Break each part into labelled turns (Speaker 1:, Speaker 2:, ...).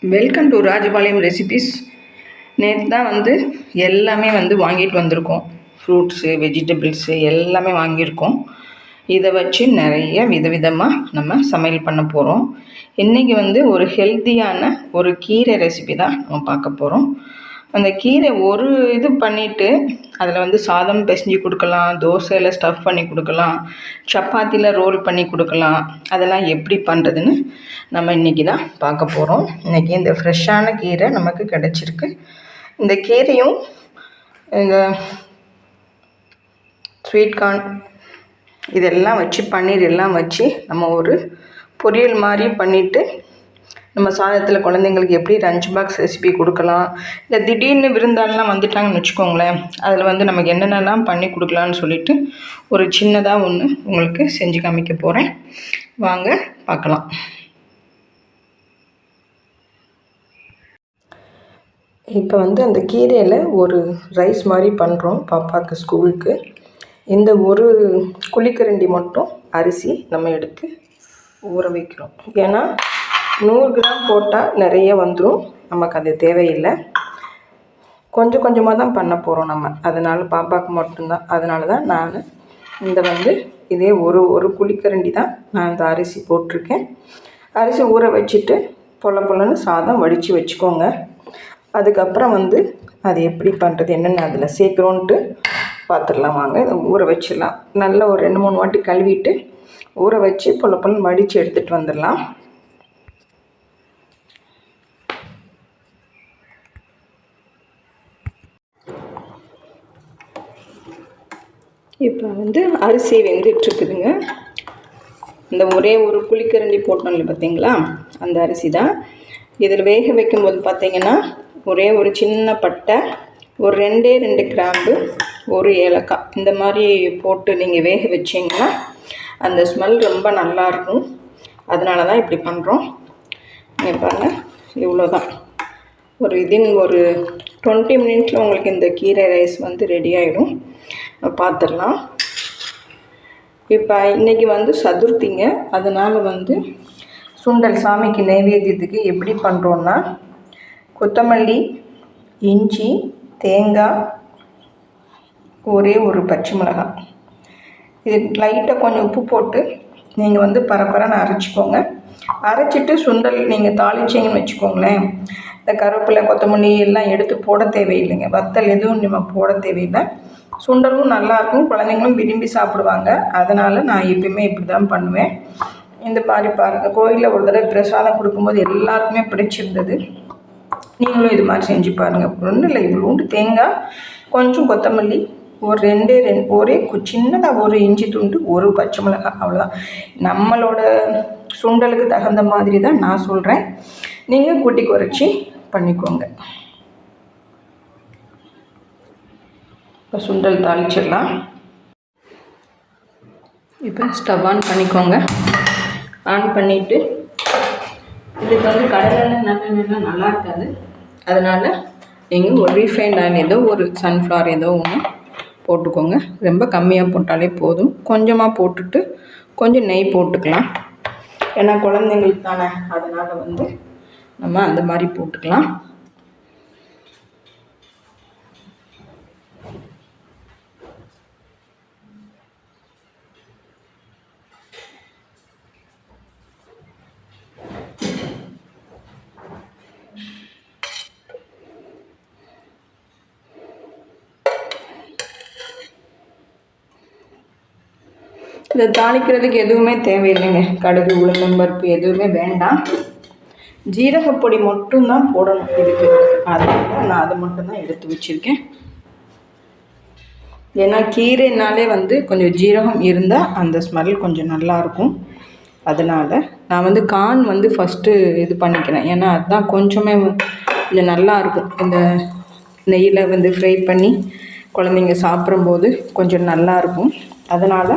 Speaker 1: Welcome to Rajapalayam recipes. நேற்று தான் எல்லாமே வாங்கிட்டு வந்திருக்கோம். ஃப்ரூட்ஸு, வெஜிடபிள்ஸு எல்லாமே வாங்கியிருக்கோம். இதை வச்சு நிறைய விதவிதமாக நம்ம சமையல் பண்ண போகிறோம். இன்றைக்கி ஒரு ஹெல்த்தியான ஒரு கீரை ரெசிபி தான் நம்ம பார்க்க போகிறோம். அந்த கீரை ஒரு இது பண்ணிவிட்டு அதில் சாதம் பிசைஞ்சு கொடுக்கலாம், தோசையில் ஸ்டஃப் பண்ணி கொடுக்கலாம், சப்பாத்தியில் ரோல் பண்ணி கொடுக்கலாம். அதெல்லாம் எப்படி பண்ணுறதுன்னு நம்ம இன்றைக்கி தான் பார்க்க போகிறோம். இன்றைக்கி இந்த ஃப்ரெஷ்ஷான கீரை நமக்கு கிடச்சிருக்கு. இந்த கீரையும் இந்த ஸ்வீட் கார்ன் இதெல்லாம் வச்சு பன்னீர் எல்லாம் வச்சு நம்ம ஒரு பொரியல் மாதிரி பண்ணிவிட்டு நம்ம சாதத்தில் குழந்தைங்களுக்கு எப்படி லஞ்ச் பாக்ஸ் ரெசிபி கொடுக்கலாம். இல்லை திடீர்னு விருந்தாளெலாம் வந்துட்டாங்கன்னு வச்சுக்கோங்களேன், அதில் நமக்கு என்னென்னலாம் பண்ணி கொடுக்கலான்னு சொல்லிவிட்டு ஒரு சின்னதாக ஒன்று உங்களுக்கு செஞ்சு காமிக்க போகிறேன். வாங்க பார்க்கலாம். இப்போ அந்த கீரையில் ஒரு ரைஸ் மாதிரி பண்ணுறோம் பாப்பாவுக்கு ஸ்கூலுக்கு. இந்த ஒரு குழிக்கரண்டி மட்டும் அரிசி நம்ம எடுத்து ஊற வைக்கிறோம். ஏன்னா 100 கிராம் போட்டால் நிறைய வந்துடும், நமக்கு அது தேவையில்லை. கொஞ்சம் கொஞ்சமாக தான் பண்ண போகிறோம் நம்ம, அதனால் பாப்பாவுக்கு மட்டும்தான். அதனால தான் நான் இந்த இதே ஒரு குழிக்கரண்டி தான் நான் இந்த அரிசி போட்டிருக்கேன். அரிசி ஊற வச்சுட்டு பொலன்னு சாதம் வடித்து வச்சுக்கோங்க. அதுக்கப்புறம் அது எப்படி பண்ணுறது, என்னென்ன அதில் சேர்க்குறோன்ட்டு பார்த்துடலாம். வாங்க இதை ஊற வச்சிடலாம். நல்லா ஒரு 2-3 வாட்டி கழுவிட்டு ஊற வச்சு பொலன்னு வடித்து எடுத்துகிட்டு வந்துடலாம். இப்போ அரிசி வெந்துட்டுருக்குதுங்க. இந்த ஒரே ஒரு குழிக்கரண்டி போட்டோம்ல பார்த்தீங்களா, அந்த அரிசி தான். இதில் வேக வைக்கும்போது பார்த்திங்கன்னா ஒரே ஒரு சின்ன பட்டை, ஒரு 2 கிராம்பு, ஒரு ஏலக்காய் இந்த மாதிரி போட்டு நீங்கள் வேக வச்சிங்கன்னா அந்த ஸ்மெல் ரொம்ப நல்லாயிருக்கும். அதனால தான் இப்படி பண்ணுறோம். நீங்கள் பாருங்கள், இவ்வளோ தான். ஒரு 20 மினிட்ஸில் உங்களுக்கு இந்த கீரை ரைஸ் ரெடி ஆகிடும். பார்த்துடலாம். இப்போ இன்றைக்கி சதுர்த்திங்க, அதனால் சுண்டல் சாமிக்கு நைவேத்தியத்துக்கு எப்படி பண்ணுறோன்னா, கொத்தமல்லி, இஞ்சி, தேங்காய், ஒரே ஒரு பச்சை மிளகாய், இது லைட்டாக கொஞ்சம் உப்பு போட்டு நீங்கள் பரப்பரன்னு அரைச்சிக்கோங்க. அரைச்சிட்டு சுண்டல் நீங்கள் தாளிச்சிங்கன்னு வச்சுக்கோங்களேன், இந்த கருவேப்பிலை, கொத்தமல்லி எல்லாம் எடுத்து போட தேவையில்லைங்க. வத்தல் எதுவும் நம்ம போட தேவையில்லை. சுண்டலும் நல்லாயிருக்கும், குழந்தைங்களும் விரும்பி சாப்பிடுவாங்க. அதனால் நான் எப்பயுமே இப்படி தான் பண்ணுவேன். இந்த மாதிரி பாருங்கள், கோயிலில் ஒரு தடவை பிரசாதம் கொடுக்கும்போது எல்லாருக்குமே பிடிச்சிருந்தது. நீங்களும் இது மாதிரி செஞ்சு பாருங்கள். ஒன்றும் இல்லை, இவ்வளோண்டு தேங்காய், கொஞ்சம் கொத்தமல்லி, ஒரு ஒரே சின்னதாக ஒரு இஞ்சி துண்டு, ஒரு பச்சை மிளகாய், அவ்வளோதான். நம்மளோட சுண்டலுக்கு தகுந்த மாதிரி தான் நான் சொல்கிறேன். நீங்கள் கூட்டி குறைச்சி பண்ணிக்கோங்க. இப்போ சுண்டல் தாளிச்சிடலாம். இப்போ ஸ்டவ் ஆன் பண்ணிக்கோங்க. ஆன் பண்ணிவிட்டு இதுக்கு கடலெண்ணெய் நல்லெண்ணெய்லாம் நல்லா இருக்காது, அதனால் நீங்கள் ஒரு ரீஃபைண்ட் ஆயில் ஏதோ ஒரு சன்ஃப்ளவர் ஏதோ ஒன்று போட்டுக்கோங்க. ரொம்ப கம்மியாக போட்டாலே போதும். கொஞ்சமாக போட்டுட்டு கொஞ்சம் நெய் போட்டுக்கலாம். ஏன்னா குழந்தைங்களுக்கு தானே, அதனால் நம்ம அந்த மாதிரி போட்டுக்கலாம். இதை தாளிக்கிறதுக்கு எதுவுமே தேவையில்லைங்க. கடுகு, உளுந்தம்பருப்பு எதுவுமே வேண்டாம். ஜீரகப்பொடி மட்டும்தான் போடணும் இதுக்கு. அதனால் நான் அதை மட்டும்தான் எடுத்து வச்சுருக்கேன். ஏன்னா கீரைனாலே கொஞ்சம் ஜீரகம் இருந்தால் அந்த ஸ்மெல் கொஞ்சம் நல்லாயிருக்கும். அதனால் நான் கார்ன் ஃபஸ்ட்டு இது பண்ணிக்கிறேன். ஏன்னா அதுதான் கொஞ்சமே கொஞ்சம் நல்லாயிருக்கும். இந்த நெய்யில் ஃப்ரை பண்ணி குழந்தைங்க சாப்பிடும்போது கொஞ்சம் நல்லாயிருக்கும். அதனால்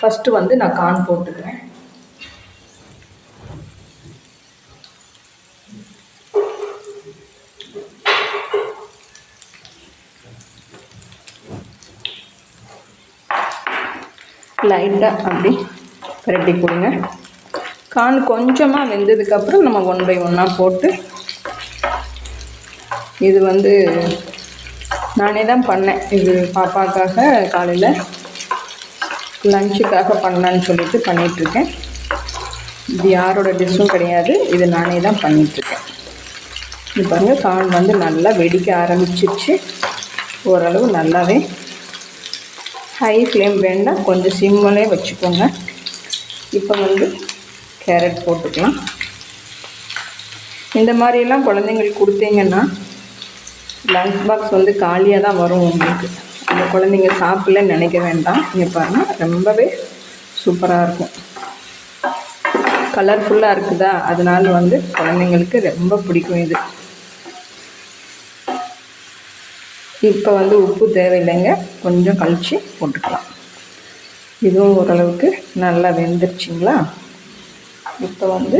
Speaker 1: ஃபஸ்ட்டு நான் கார்ன் போட்டுக்கிறேன். லைட்டாக அப்படி பரட்டி கொடுங்க. கார்ன் கொஞ்சமாக வெந்ததுக்கப்புறம் நம்ம 1 by 1 போட்டு இது வந்து நானே தான் பண்ணேன். இது பாப்பாக்காக காலையில் லஞ்சுக்காக பண்ணலான்னு சொல்லிட்டு பண்ணிகிட்ருக்கேன். இது யாரோட டிஷ்ஷும் கிடையாது, இது நானே தான் பண்ணிகிட்ருக்கேன். இது பாருங்கள், கார்ன் வந்து நல்லா வெடிக்க ஆரம்பிச்சிருச்சு. ஓரளவு நல்லாவே ஹை ஃப்ளேம் வேண்டாம், கொஞ்சம் சிம்மிலே வச்சுக்கோங்க. இப்போ வந்து கேரட் போட்டுக்கலாம். இந்த மாதிரியெல்லாம் குழந்தைங்களுக்கு கொடுத்தீங்கன்னா லஞ்ச் பாக்ஸ் வந்து காலியாக தான் வரும் உங்களுக்கு. அந்த குழந்தைங்க சாப்பிடலன்னு நினைக்க வேண்டாம். இங்கே பாருங்கள், ரொம்பவே சூப்பராக இருக்கும். கலர்ஃபுல்லாக இருக்குதா, அதனால் வந்து குழந்தைங்களுக்கு ரொம்ப பிடிக்கும் இது. இப்போ வந்து உப்பு தேவையில்லைங்க, கொஞ்சம் கழித்து போட்டுக்கலாம். இதுவும் ஓரளவுக்கு நல்லா வெந்துருச்சுங்களா. இப்போ வந்து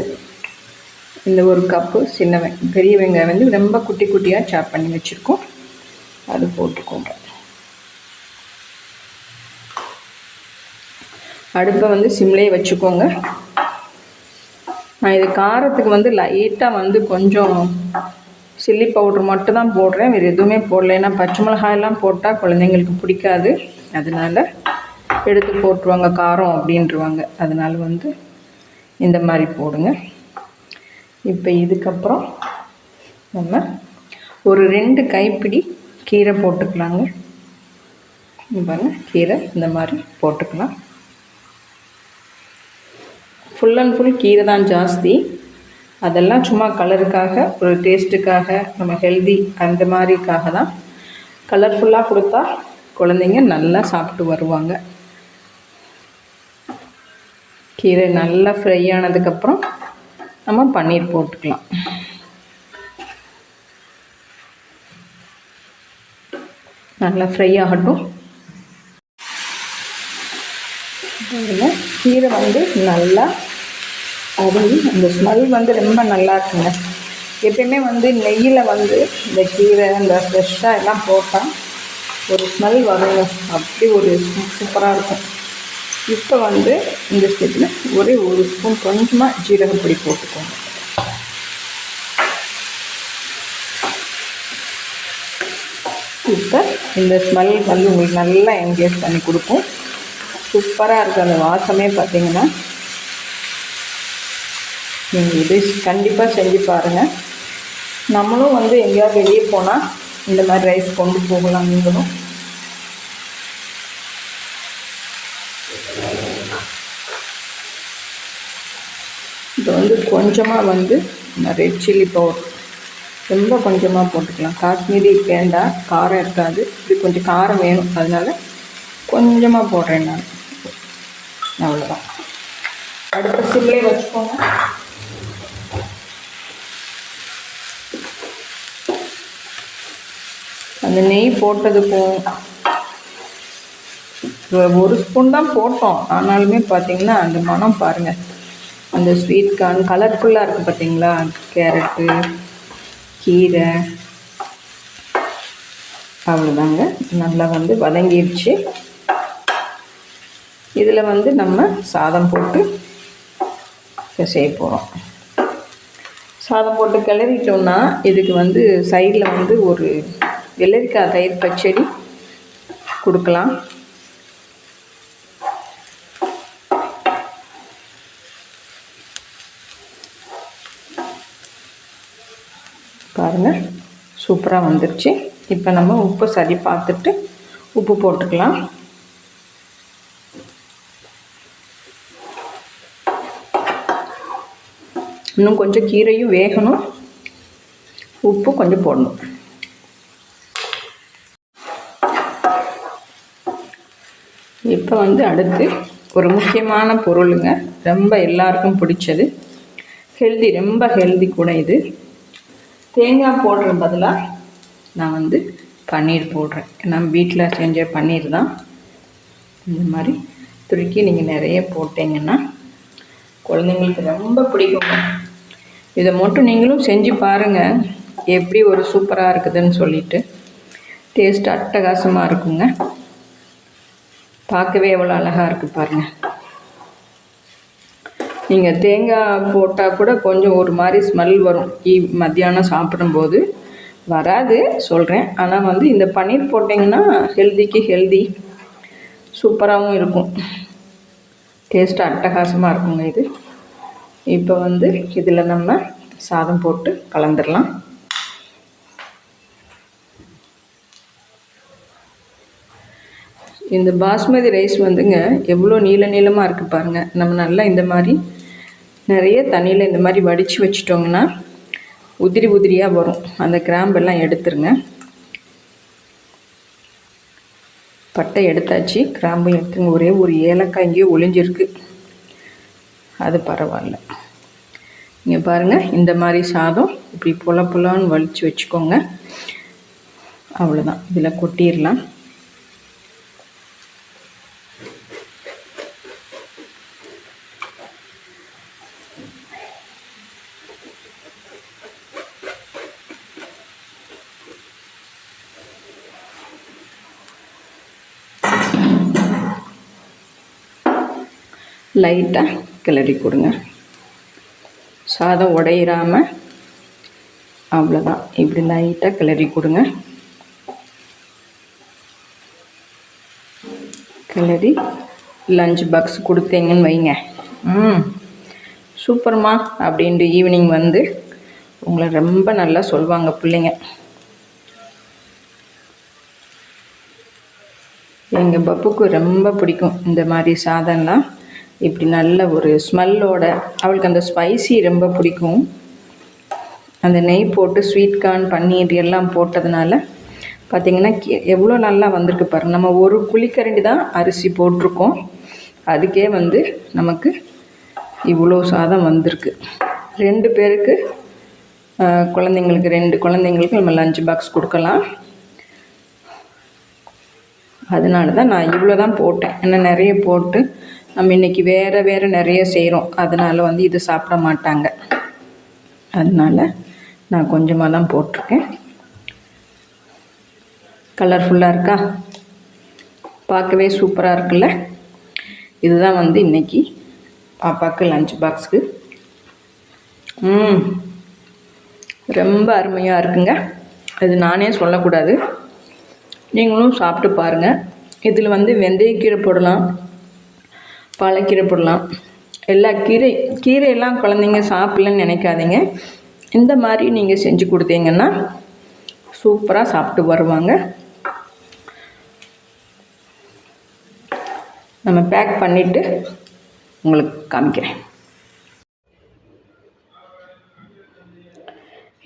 Speaker 1: இந்த ஒரு கப்பு பெரிய வெங்காயம் வந்து ரொம்ப குட்டி குட்டியாக சாப் பண்ணி வச்சுருக்கோம், அது போட்டுக்கோங்க. அடுப்பை வந்து சிம்லேயே வச்சுக்கோங்க. நான் இது காரத்துக்கு வந்து லைட்டாக வந்து கொஞ்சம் சில்லி பவுட்ரு மட்டும் தான் போடுறேன், வேறு எதுவுமே போடல. ஏன்னா பச்சை மிளகாயெல்லாம் போட்டால் குழந்தைங்களுக்கு பிடிக்காது, அதனால் எடுத்து போட்டுருவாங்க, காரம் அப்படின்ட்டுருவாங்க. அதனால் வந்து இந்த மாதிரி போடுங்க. இப்போ இதுக்கப்புறம் நம்ம ஒரு 2 கைப்பிடி கீரை போட்டுக்கலாங்க. பாருங்கள், கீரை இந்த மாதிரி போட்டுக்கலாம். ஃபுல் அண்ட் ஃபுல் கீரை தான் ஜாஸ்தி. அதெல்லாம் சும்மா கலருக்காக, ஒரு டேஸ்ட்டுக்காக, நம்ம ஹெல்தி அந்த மாதிரிக்காக தான். கலர்ஃபுல்லாக கொடுத்தா குழந்தைங்க நல்லா சாப்பிட்டு வருவாங்க. கீரை நல்லா ஃப்ரை ஆனதுக்கப்புறம் நம்ம பன்னீர் போட்டுக்கலாம். நல்லா ஃப்ரை ஆகட்டும். கீரை வந்து நல்லா அந்த ஸ்மெல் வந்து ரொம்ப நல்லா இருக்குங்க. எப்பயுமே வந்து நெய்யில் வந்து இந்த கீரை இந்த ஃப்ரெஷ்ஷாக எல்லாம் போட்டால் ஒரு ஸ்மெல் வருங்க, அப்படி ஒரு சூப்பராக இருக்கும். இப்போ வந்து இந்த ஸ்டெப்பில் ஒரே 1 ஸ்பூன் கொஞ்சமாக ஜீரகப்பொடி போட்டுக்கோங்க. இப்போ இந்த ஸ்மெல் வந்து உங்களுக்கு நல்லா என்கேஜ் பண்ணி கொடுக்கும். சூப்பராக இருக்குது அந்த வாசமே. பார்த்திங்கன்னா நீங்கள் இது கண்டிப்பாக செஞ்சு பாருங்கள். நம்மளும் வந்து எங்கேயாவது வெளியே போனால் இந்த மாதிரி ரைஸ் கொண்டு போகலாம். நீங்களும் இப்போ வந்து கொஞ்சமாக வந்து ரெட் சில்லி பவுடர் ரொம்ப கொஞ்சமாக போட்டுக்கலாம். காஷ்மீரி வேண்டாம், காரம் இருக்காது. இது கொஞ்சம் காரம் வேணும், அதனால் கொஞ்சமாக போடுறேன் நான். அவ்வளோதான். அடுத்த சிம்லேயே வச்சுக்கோங்க. அந்த நெய் போட்டதுக்கும் 1 ஸ்பூன் தான் போட்டோம், ஆனாலுமே பார்த்திங்கன்னா அந்த மனம் பாருங்கள், அந்த ஸ்வீட் கார்ன் கலர்ஃபுல்லாக இருக்குது பார்த்திங்களா. கேரட்டு, கீரை, அவ்வளோதாங்க. நல்லா வந்து வதங்கிடுச்சு. இதில் வந்து நம்ம சாதம் போட்டு செய்ய போகிறோம். சாதம் போட்டு கிளறிட்டோம்னா இதுக்கு வந்து சைடில் வந்து ஒரு வெள்ளரிக்காய் தயிர் பச்சடி கொடுக்கலாம். பாருங்கள், சூப்பராக வந்துடுச்சு. இப்போ நம்ம உப்பு சரி பார்த்துட்டு உப்பு போட்டுக்கலாம். இன்னும் கொஞ்சம் கீரையும் வேகணும், உப்பு கொஞ்சம் போடணும். இப்போ வந்து அடுத்து ஒரு முக்கியமான பொருளுங்க, ரொம்ப எல்லாருக்கும் பிடிச்சது, ஹெல்தி, ரொம்ப ஹெல்தி கூட இது. தேங்காய் போடுற பதிலாக நான் வந்து பன்னீர் போடுறேன். நம்ம வீட்டில் செஞ்ச பன்னீர் தான். இந்த மாதிரி துருக்கி நீங்கள் நிறைய போட்டிங்கன்னா குழந்தைங்களுக்கு ரொம்ப பிடிக்கும். இதை மட்டும் நீங்களும் செஞ்சு பாருங்கள், எப்படி ஒரு சூப்பராக இருக்குதுன்னு சொல்லிட்டு. டேஸ்ட் அட்டகாசமாக இருக்குங்க. பார்க்கவே எவ்வளோ அழகாக இருக்குது பாருங்கள். நீங்கள் தேங்காய் போட்டால் கூட கொஞ்சம் ஒரு மாதிரி ஸ்மெல் வரும் மத்தியானம் சாப்பிடும்போது. வராது சொல்கிறேன். ஆனால் வந்து இந்த பன்னீர் போட்டிங்கன்னா ஹெல்திக்கு ஹெல்தி, சூப்பராகவும் இருக்கும். டேஸ்ட்டு அட்டகாசமாக இருக்குங்க இது. இப்போ வந்து இதில் நம்ம சாதம் போட்டு கலந்துடலாம். இந்த பாஸ்மதி ரைஸ் வந்துங்க எவ்வளோ நீளமாக இருக்குது பாருங்கள். நம்ம நல்லா இந்த மாதிரி நிறைய தண்ணியில் இந்த மாதிரி வடித்து வச்சிட்டோங்கன்னா உதிரி உதிரியாக வரும். அந்த கிராம்பெல்லாம் எடுத்துருங்க. பட்டை எடுத்தாச்சு, கிராம்பும் எடுத்துங்க. ஒரே ஒரு ஏலக்காய் இங்கேயே ஒளிஞ்சிருக்கு, அது பரவாயில்ல. இங்கே பாருங்கள், இந்த மாதிரி சாதம் இப்படி புலான்னு வலித்து வச்சுக்கோங்க. அவ்வளோதான், இதில் கொட்டிடலாம். லைட்டாக கிளறி கொடுங்க, சாதம் உடையிறாமல். அவ்வளோதான், இப்படி லைட்டாக கிளறி கொடுங்க. கிளறி லஞ்ச் பாக்ஸ் கொடுத்தீங்கன்னு வைங்க, சூப்பர்மா அப்படின்ட்டு ஈவினிங் வந்து உங்களை ரொம்ப நல்லா சொல்லுவாங்க பிள்ளைங்க. எங்கள் பப்புக்கு ரொம்ப பிடிக்கும் இந்த மாதிரி சாதம்லாம். இப்படி நல்ல ஒரு ஸ்மெல்லோட, அவளுக்கு அந்த ஸ்பைசி ரொம்ப பிடிக்கும். அந்த நெய் போட்டு ஸ்வீட் கார்ன் பன்னீர் எல்லாம் போட்டதுனால பார்த்திங்கன்னா எவ்வளோ நல்லா வந்திருக்கு பாருங்கள். நம்ம ஒரு குழிக்கரண்டி தான் அரிசி போட்டிருக்கோம், அதுக்கே வந்து நமக்கு இவ்வளோ சாதம் வந்திருக்கு. 2 பேருக்கு, குழந்தைங்களுக்கு 2 குழந்தைங்களுக்கு நம்ம லஞ்ச் பாக்ஸ் கொடுக்கலாம். அதனால தான் நான் இவ்வளோ தான் போட்டேன். ஏன்னா நிறைய போட்டு நம்ம இன்றைக்கி வேறு நிறைய செய்கிறோம், அதனால் வந்து இது சாப்பிட மாட்டாங்க. அதனால் நான் கொஞ்சமாக தான் போட்டிருக்கேன். கலர்ஃபுல்லாக இருக்கா, பார்க்கவே சூப்பராக இருக்குல்ல. இதுதான் வந்து இன்றைக்கி பாப்பாவுக்கு லஞ்ச் பாக்ஸுக்கு. ரொம்ப அருமையாக இருக்குங்க. அது நானே சொல்லக்கூடாது, நீங்களும் சாப்பிட்டு பாருங்கள். இதில் வந்து வெந்தயக்கீரை போடலாம், பாலக்கீரை போடலாம், எல்லா கீரையெல்லாம் குழந்தைங்க சாப்பிட்லன்னு நினைக்காதீங்க. இந்த மாதிரி நீங்கள் செஞ்சு கொடுத்தீங்கன்னா சூப்பராக சாப்பிட்டு வருவாங்க. நம்ம பேக் பண்ணிவிட்டு உங்களுக்கு காமிக்கிறேன்.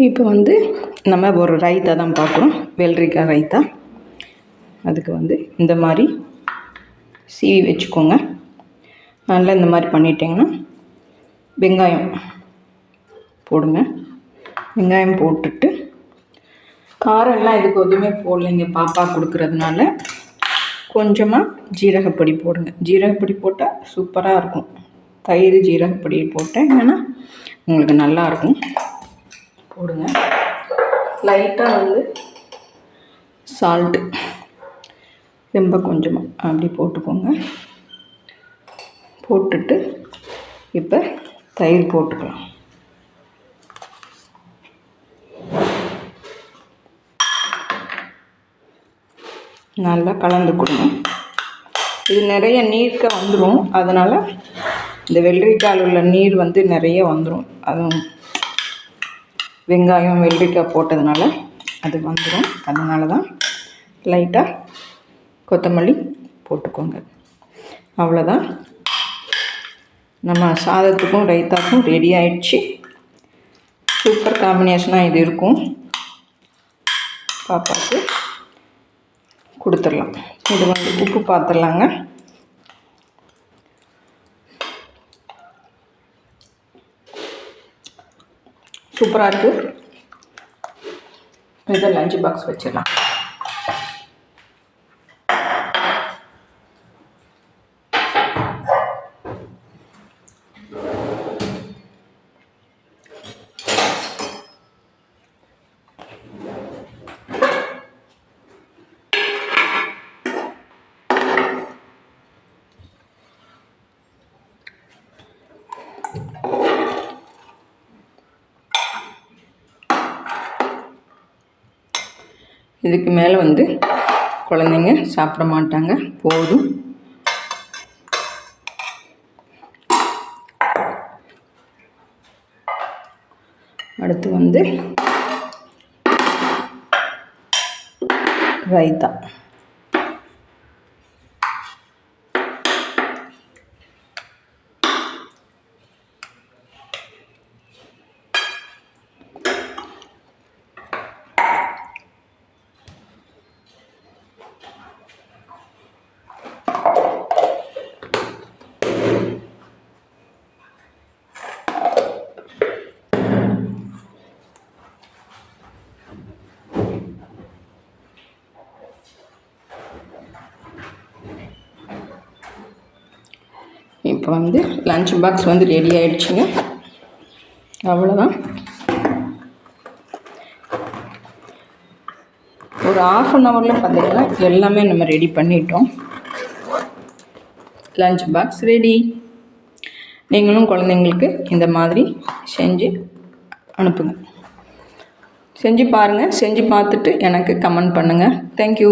Speaker 1: இப்போ வந்து நம்ம ஒரு ரைத்தா தான் பார்க்குறோம், வெள்ளரிக்காய் ரைத்தா. அதுக்கு வந்து இந்த மாதிரி சீவி வச்சுக்கோங்க. நல்லா இந்த மாதிரி பண்ணிட்டிங்கன்னா வெங்காயம் போடுங்க. வெங்காயம் போட்டுட்டு, காரம்லாம் இதுக்கு எதுவுமே போடலைங்க பாப்பா கொடுக்குறதுனால, கொஞ்சமாக ஜீரகப்பொடி போடுங்க. ஜீரகப்பொடி போட்டால் சூப்பராக இருக்கும். தயிர் ஜீரகப்பொடி போட்டேங்கன்னா உங்களுக்கு நல்லாயிருக்கும். போடுங்க. லைட்டாக வந்து சால்ட்டு ரொம்ப கொஞ்சமாக அப்படி போட்டுக்கோங்க. போட்டுட்டு இப்போ தயிர் போட்டுக்கலாம். நல்லா கலந்து கொடுங்க. இது நிறைய நீர்க்க வந்துடும், அதனால் இந்த வெள்ளரிக்காயில் உள்ள நீர் வந்து நிறைய வந்துடும். அதுவும் வெங்காயம் வெள்ளரிக்காய் போட்டதுனால அது வந்துடும். அதனால தான் லைட்டாக கொத்தமல்லி போட்டுக்கோங்க. அவ்வளோதான், நம்ம சாதத்துக்கும் ரைத்தாக்கும் ரெடி ஆயிடுச்சு. சூப்பர் காம்பினேஷனாக இது இருக்கும். பாப்பாவுக்கு கொடுத்துடலாம். இது வந்து உப்பு பார்த்துடலாங்க. சூப்பராக இருக்குது. இதை லஞ்ச் பாக்ஸ் வச்சிடலாம். இதுக்கு மேலே வந்து குழந்தைங்க சாப்பிட மாட்டாங்க. போதும். அடுத்து வந்து ரைத்தா. இப்போ வந்து லஞ்ச் பாக்ஸ் வந்து ரெடி ஆகிடுச்சுங்க. அவ்வளோதான். ஒரு 1/2 ஹவரில் பார்த்திங்கன்னா எல்லாமே நம்ம ரெடி பண்ணிட்டோம். Lunch box ready. நீங்களும் குழந்தைங்களுக்கு இந்த மாதிரி செஞ்சு அனுப்புங்க. செஞ்சு பாருங்கள். செஞ்சு பார்த்துட்டு எனக்கு கமெண்ட் பண்ணுங்கள். தேங்க்யூ.